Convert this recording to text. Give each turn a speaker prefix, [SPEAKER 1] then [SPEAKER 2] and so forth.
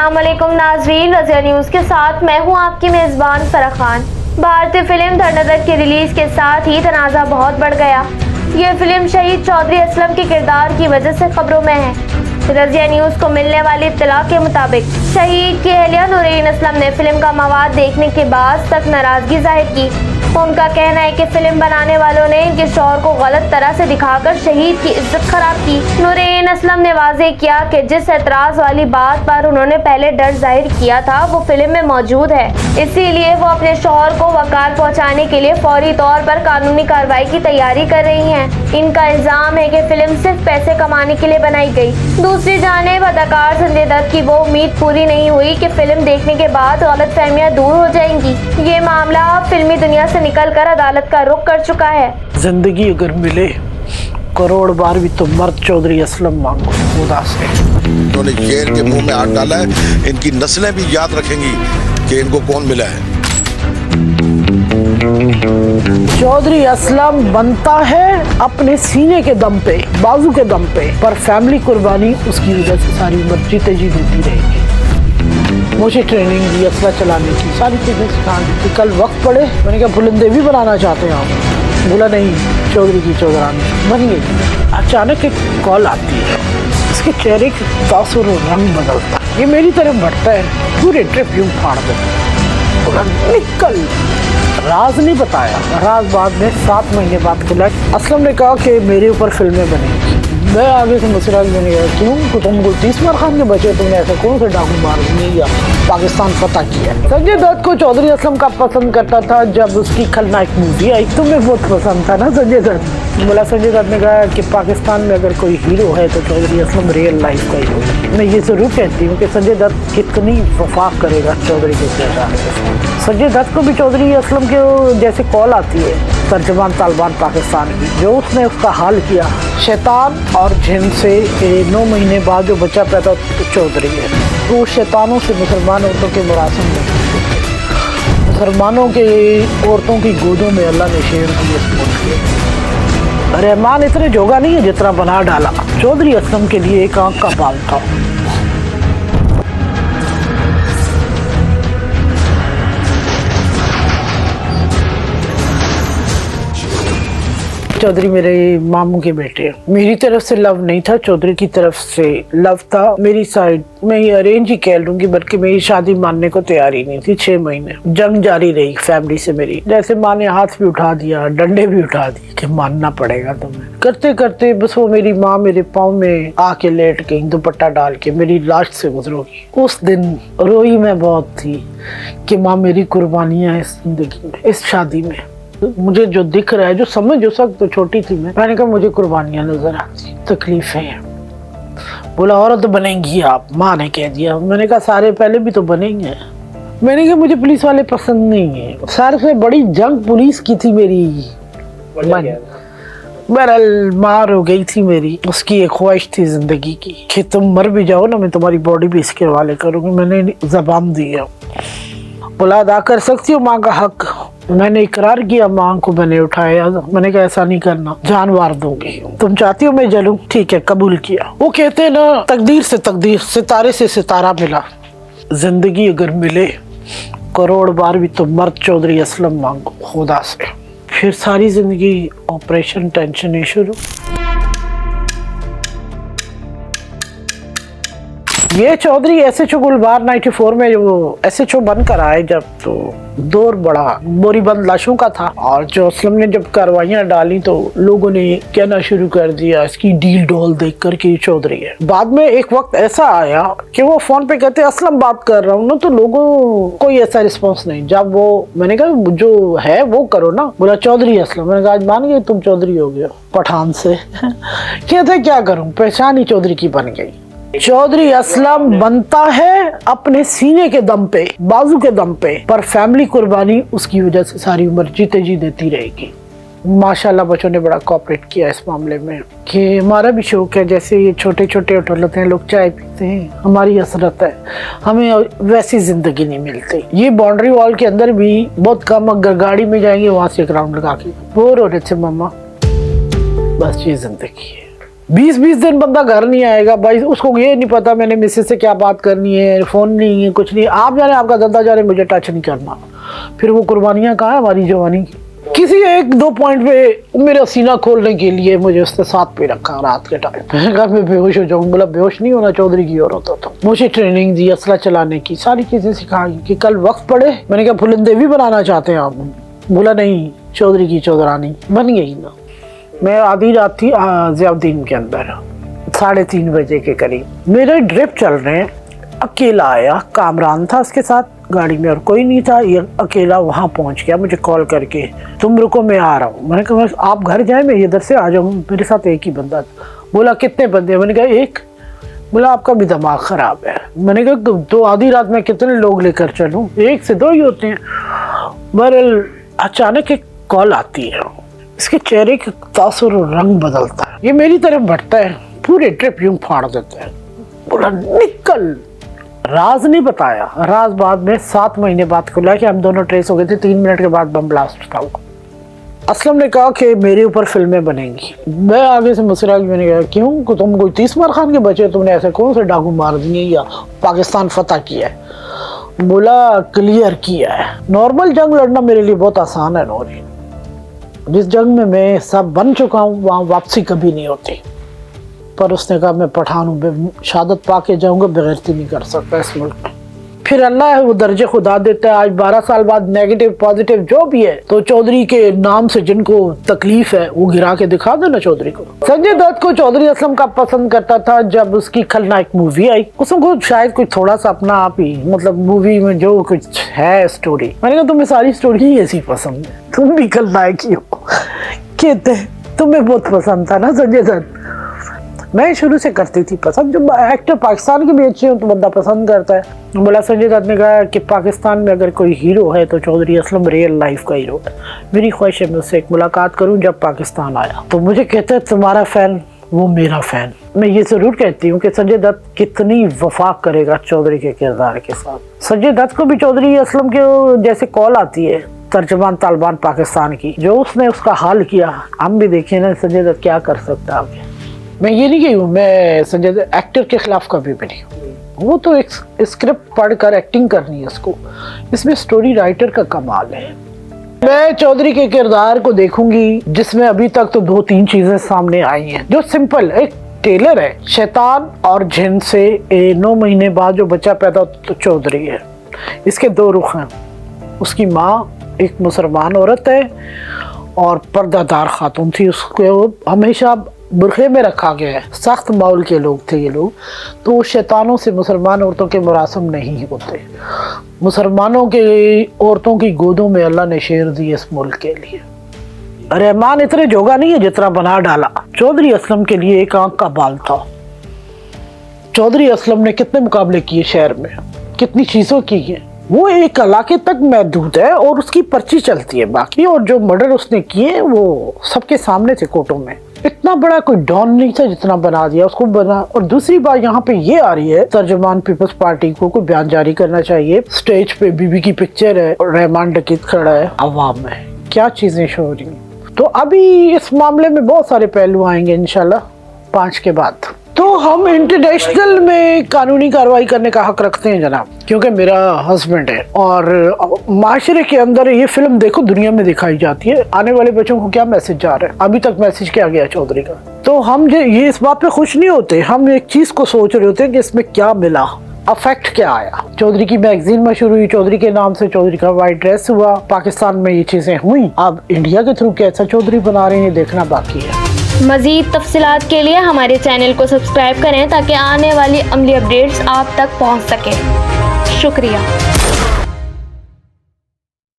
[SPEAKER 1] अस्सलाम वालेकुम नाज़रीन, रज़िया न्यूज़ के साथ मैं हूं आपकी मेज़बान फराह खान। भारतीय फिल्म धड़धड़ के रिलीज के साथ ही तनाज़ा बहुत बढ़ गया। ये फिल्म शहीद चौधरी असलम के किरदार की वजह से खबरों में है। रज़िया न्यूज़ को मिलने वाली इत्तला के मुताबिक शहीद की अहलिया नूरईन असलम ने फिल्म का मवाद देखने के बाद सख्त नाराजगी जाहिर की। उनका कहना है कि फिल्म बनाने वालों ने इनके शौहर को गलत तरह से दिखाकर शहीद की इज्जत खराब की। नूरईन असलम ने वाज़ेह किया कि जिस एतराज़ वाली बात पर उन्होंने पहले डर जाहिर किया था वो फिल्म में मौजूद है, इसीलिए वो अपने शौहर को वकार पहुंचाने के लिए फौरी तौर पर कानूनी कार्रवाई की तैयारी कर रही हैं। इनका इल्जाम है कि फिल्म सिर्फ पैसे कमाने के लिए बनाई गई। दूसरी जानिब अदाकार संजय दत्त की वो उम्मीद पूरी नहीं हुई कि फिल्म देखने के बाद गलतफहमियां दूर हो जाएंगी। ये मामला फिल्मी दुनिया से निकलकर अदालत का रुख कर चुका है।
[SPEAKER 2] जिंदगी अगर मिले करोड़ बार भी तो मर्द चौधरी असलम मांगो खुदा से।
[SPEAKER 3] उन्होंने शेर के मुंह में हाथ डाला है, इनकी नस्लें भी याद रखेंगी कि इनको कौन मिला है।
[SPEAKER 2] चौधरी असलम बनता है अपने सीने के दम पे, बाजू के दम पे, पर फैमिली कुर्बानी उसकी वजह से सारी उम्र जीते जी देती रहेगी। मुझे ट्रेनिंग दी असला चलाने की, सारी चीजें सिखा दी। कल वक्त पड़े, मैंने कहा बुलंदे भी बनाना चाहते हैं आप? बोला नहीं, चौधरी की चौधरानी बन गई। अचानक एक कॉल आती है, इसके चेहरे के तासुर और रंग बदलता, ये मेरी तरफ बढ़ता है, पूरे ट्रिप यूं फाड़ दे। बोला निकल। राज नहीं बताया, राज बाद में 7 महीने बाद खुला। असलम ने कहा कि मेरे ऊपर फिल्में बनेंगी। मैं आगे से मुस्कुरा के गया, क्यों तुमको 30 बार खान के बचे, तुमने ऐसा कौन सा डाकू मार दिया, पाकिस्तान फतह किया। संजय दत्त को चौधरी असलम का पसंद करता था जब उसकी खलनायक मूवी आई। तुम्हें बहुत पसंद था ना संजय दत्त? बोला संजय दत्त ने कहा कि पाकिस्तान में अगर कोई हीरो है तो चौधरी असलम रियल लाइफ का हीरो है। मैं ये जरूर कहती हूँ कि संजय दत्त कितनी वफा करेगा चौधरी के किरदार से। संजय दत्त को भी चौधरी असलम के जैसे कॉल आती है तर्जमान तालिबान पाकिस्तान की, जो उसने उसका हाल किया शैतान और जिन से 9 महीने बाद जो बच्चा पैदा तो चौधरी है। तो शैतानों से मुसलमान औरतों के मुरासम नहीं, मुसलमानों के औरतों की गोदों में अल्लाह ने शेर दिए सपोर्ट किया। रहमान इतने जोगा नहीं है जितना बना डाला। चौधरी असलम के लिए एक आंख का बाल था। चौधरी मेरे मामू के बेटे, मेरी तरफ से लव नहीं था, चौधरी की तरफ से लव था। मेरी साइड मैं ये अरेंज ही कह लूंगी, बल्कि मेरी शादी मानने को तैयार ही नहीं थी। 6 महीने जंग जारी रही फैमिली से मेरी। जैसे माँ ने हाथ भी उठा दिया, डंडे भी उठा दिए कि मानना पड़ेगा तुम्हें। करते करते बस वो मेरी माँ मेरे पाँव में आके लेट गई, दुपट्टा डाल के मेरी लाश से गुजरोगी। उस दिन रोई मैं बहुत थी कि माँ मेरी कुर्बानियां इस जिंदगी में, इस शादी में मुझे जो दिख रहा है, जो समझ जो सक तो छोटी थी मैंने कहा मुझे कुर्बानियां नजर आती, तकलीफें हैं। बोला औरत बनेंगी आप? माँ ने कह दिया। मैंने कहा सारे पहले भी तो बनेंगे। मैंने कहा मुझे पुलिस वाले पसंद नहीं है। सारे से बड़ी जंग पुलिस की थी मेरी। बहरहाल मार हो गई थी मेरी। उसकी एक ख्वाहिश थी जिंदगी की कि तुम मर भी जाओ ना, मैं तुम्हारी बॉडी भी इसके हवाले करूंगी। मैंने जबान दी है, बोला अदा कर सकती हो माँ का हक। मैंने इकरार किया, माँ को मैंने उठाया। मैंने कहा ऐसा नहीं करना, जान मार दूंगी। तुम चाहती हो मैं जलूं? ठीक है, कबूल किया। वो कहते ना तकदीर से तकदीर, सितारे से सितारा मिला। जिंदगी अगर मिले करोड़ बार भी तो मर्द चौधरी असलम मांगो खुदा से। फिर सारी जिंदगी ऑपरेशन टेंशन ही शुरू। ये चौधरी SHO गुलबार 94 में जो SHO बनकर आए जब, तो दौर बड़ा बोरीबंद लाशों का था। और जो असलम ने जब कार्रवाइयां डाली तो लोगों ने कहना शुरू कर दिया इसकी डील डॉल देख कर के चौधरी है। बाद में एक वक्त ऐसा आया कि वो फोन पे कहते असलम बात कर रहा हूँ ना, तो लोगों कोई ऐसा रिस्पॉन्स नहीं। जब वो मैंने कहा जो है वो करो ना, बोला चौधरी असलम। मैंने कहा आज मान गए तुम चौधरी हो गए पठान से। कहते क्या करूँ, पहचान ही चौधरी की बन गई। चौधरी असलम बनता है अपने सीने के दम पे, बाजू के दम पे, पर फैमिली कुर्बानी उसकी वजह से सारी उम्र जीते जी देती रहेगी। माशाल्लाह बच्चों ने बड़ा कोऑपरेट किया इस मामले में कि हमारा भी शौक है। जैसे ये छोटे छोटे होटल होते हैं, लोग चाय पीते हैं, हमारी हसरत है, हमें वैसी जिंदगी नहीं मिलती। ये बाउंड्री वॉल के अंदर भी बहुत कम, अगर गाड़ी में जाएंगे वहां से एक राउंड लगा के बोर हो रहे थे मामा, बस ये जिंदगी है। 20-20 दिन बंदा घर नहीं आएगा भाई, उसको ये नहीं पता मैंने मिसेज से क्या बात करनी है, फोन नहीं है, कुछ नहीं, आप जाने आपका धंधा जाने, मुझे टच नहीं करना। फिर वो कुर्बानियां कहाँ है हमारी जवानी की? किसी 1-2 पॉइंट पे मेरा सीना खोलने के लिए मुझे उसने साथ पे रखा रात के टाइम। मैंने कहा मैं बेहोश हो जाऊँ, बोला बेहोश नहीं होना, चौधरी की औरत हो तो। मुझे ट्रेनिंग दी, असला चलाने की, सारी चीजें सिखाई कि कल वक्त पड़े। मैंने कहा फुलिंदे भी बनाना चाहते हैं आप? बोला नहीं, चौधरी की चौधरानी बन गई ना। मैं आधी रात थी ज़ियाउद्दीन के अंदर, 3:30 बजे के करीब मेरे ड्रिप चल रहे हैं। अकेला आया, कामरान था उसके साथ गाड़ी में और कोई नहीं था, ये अकेला वहाँ पहुँच गया मुझे कॉल करके, तुम रुको मैं आ रहा हूँ। मैंने कहा आप घर जाए, मैं इधर से आ जाऊँ, मेरे साथ एक ही बंदा था। बोला कितने बंदे? मैंने कहा एक। बोला आपका भी दिमाग ख़राब है। मैंने कहा तो आधी रात में कितने लोग लेकर चलूँ? 1 से 2 ही होते हैं। बहरहाल अचानक एक कॉल आती है, इसके चेहरे का तासुर और रंग बदलता है, ये मेरी तरफ बढ़ता है, पूरे ट्रिप यूं फाड़ देता है। बोला निकल। राज नहीं बताया, राज बाद में 7 महीने बाद खुला कि हम दोनों ट्रेस हो गए थे, 3 मिनट के बाद बम ब्लास्ट था। असलम ने कहा कि मेरे ऊपर फिल्में बनेंगी। मैं आगे से मुस्कुरा के मैंने कहा क्यों, तुम कोई 30 मार खान के बचे, तुमने ऐसे कौन से डाकू मार दिए या पाकिस्तान फतह किया है? बोला क्लियर किया है। नॉर्मल जंग लड़ना मेरे लिए बहुत आसान है नौरी, जिस जंग में मैं सब बन चुका हूँ वहाँ वापसी कभी नहीं होती। पर उसने कहा मैं पठान हूँ, शहादत पा के जाऊँगा, बेगैरती नहीं कर सकता इस मुल्क में। फिर अल्लाह है वो दर्जे खुदा देता है। आज 12 साल बाद नेगेटिव पॉजिटिव जो भी है, तो चौधरी के नाम से जिनको तकलीफ है वो गिरा के दिखा देना चौधरी को। संजय दत्त को चौधरी असलम का पसंद करता था जब उसकी खलनायक मूवी आई, उसको शायद कुछ थोड़ा सा अपना आप ही, मतलब मूवी में जो कुछ है स्टोरी, मैंने कहा तुम्हें सारी स्टोरी ही ऐसी पसंद है, तुम भी खलनायक ही हो। कहते तुम्हें बहुत पसंद था ना संजय दत्त? मैं शुरू से करती थी पसंद, जब एक्टर पाकिस्तान के भी अच्छे हो तो बंदा पसंद करता है। बोला संजय दत्त ने कहा कि पाकिस्तान में अगर कोई हीरो है तो चौधरी असलम रियल लाइफ का हीरो है। मेरी ख्वाहिश है मैं उससे एक मुलाकात करूं जब पाकिस्तान आया। तो मुझे कहते हैं तुम्हारा फैन वो मेरा फैन। मैं ये जरूर कहती हूँ कि संजय दत्त कितनी वफा करेगा चौधरी के किरदार के साथ। संजय दत्त को भी चौधरी असलम के जैसे कॉल आती है तर्जमान तालिबान पाकिस्तान की, जो उसने उसका हाल किया, हम भी देखे ना संजय दत्त क्या कर सकता है आगे। मैं ये नहीं कही हूँ मैं संजय दत्त एक्टर के खिलाफ कभी भी नहीं हूँ, वो तो एक स्क्रिप्ट पढ़कर एक्टिंग करनी है उसको, इसमें स्टोरी राइटर का कमाल है। मैं चौधरी के किरदार को देखूंगी जिसमें अभी तक तो 2-3 चीजें सामने आई हैं, जो सिंपल एक टेलर है, शैतान और जिन से 9 महीने बाद जो बच्चा पैदा तो चौधरी है। इसके 2 रुख हैं, उसकी माँ एक मुसलमान औरत है और पर्दादार खातून थी, उसको हमेशा बुरखे में रखा गया है। सख्त माहौल के लोग थे ये लोग, तो शैतानों से मुसलमान औरतों के मुरासम नहीं होते। मुसलमानों के औरतों की गोदों में अल्लाह ने शेर दिए इस मुल्क के लिए। रहमान इतने जोगा नहीं है जितना बना डाला। चौधरी असलम के लिए एक आंख का बाल था। चौधरी असलम ने कितने मुकाबले किए शहर में, कितनी चीजों की है, वो एक इलाके तक महदूद है और उसकी पर्ची चलती है बाकी, और जो मर्डर उसने किए वो सबके सामने थे कोर्टों में। इतना बड़ा कोई डॉन नहीं था जितना बना दिया उसको बना। और दूसरी बात यहाँ पे ये आ रही है, तर्जमान पीपल्स पार्टी को कोई बयान जारी करना चाहिए। स्टेज पे बीबी की पिक्चर है और रहमान डकीत खड़ा है, अवाम में क्या चीजें शो हो रही हैं। तो अभी इस मामले में बहुत सारे पहलू आएंगे इंशाल्लाह 5 के बाद। तो हम इंटरनेशनल में कानूनी कार्रवाई करने का हक रखते हैं जनाब, क्योंकि मेरा हस्बैंड है और माशरे के अंदर ये फिल्म देखो दुनिया में दिखाई जाती है। आने वाले बच्चों को क्या मैसेज जा रहा है, अभी तक मैसेज क्या गया चौधरी का। तो हम ये इस बात पे खुश नहीं होते, हम एक चीज को सोच रहे होते हैं कि इसमें क्या मिला, अफेक्ट क्या आया। चौधरी की मैगजीन मशहूर हुई, चौधरी के नाम से चौधरी का वाइट ड्रेस हुआ, पाकिस्तान में ये चीजें हुई। अब इंडिया के थ्रू कैसा चौधरी बना रहे हैं देखना बाकी है।
[SPEAKER 1] मज़ीद तफसीलात के लिए हमारे चैनल को सब्सक्राइब करें ताकि आने वाली अमली अपडेट्स आप तक पहुंच सके। शुक्रिया।